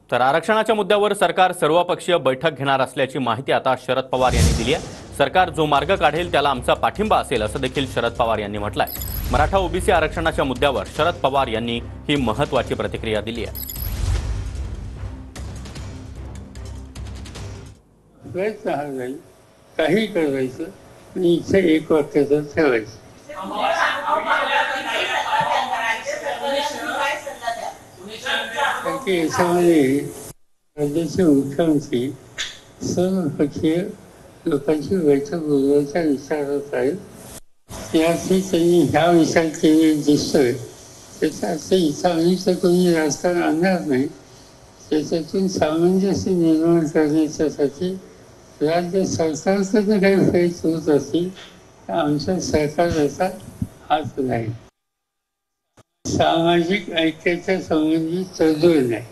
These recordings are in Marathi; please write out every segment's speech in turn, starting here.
तर आरक्षणाच्या मुद्द्यावर सरकार सर्वपक्षीय बैठक घेणार असल्याची माहिती आता शरद पवार यांनी दिली आहे। सरकार जो मार्ग काढेल त्याला आमचा पाठिंबा असेल असं देखील शरद पवार यांनी म्हटलंय। मराठा ओबीसी आरक्षणाच्या मुद्द्यावर शरद पवार यांनी ही महत्त्वाची प्रतिक्रिया दिली आहे। काही करायचं इथे एक वाक्याचं ठेवायचं। याच्यामध्ये राज्याचे मुख्यमंत्री सर्वपक्षीय लोकांची बैठक बोलवायचा विचारत आहेत। याची त्यांनी ह्या विचार केले दिसतोय त्याचा अर्थ इथं आम्ही तर कोणी राजकारण आणणार नाही, त्याच्यातून सामंजस्य निर्माण करण्याच्यासाठी राज्य सरकारकडे काही प्रयत्न होत असतील तर आमच्या सरकारचा हात नाही। सामाजिक ऐक्याच्या संबंधी तरतूद नाही।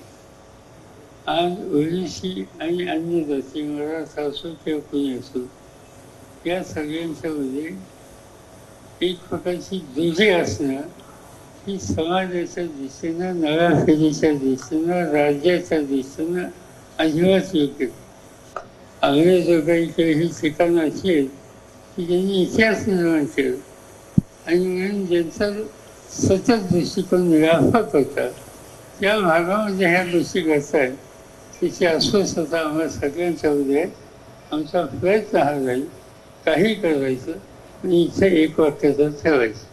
आज ओबीसी आणि अन्य जाती मराठा असो किंवा कोणी असो या सगळ्यांच्या मध्ये एक प्रकारची दुरी असणं ही समाजाच्या दिशेनं, नव्या पिढीच्या दिशेनं, राज्याच्या दिशेनं अजिबात योग्य। अंग्रेजोकांकडे ही ठिकाणं अशी आहेत की ज्यांनी इतिहास निर्माण केला आणि म्हणून ज्यांचा सतत दृष्टिकोन व्यापक होता त्या भागामध्ये ह्या गोष्टी करतायत त्याची अस्वस्थता आम्हाला सगळ्यांच्यामध्ये आमचा प्रयत्न हा राहील काही करायचं आणि इथे एक वाक्याचं ठेवायचं।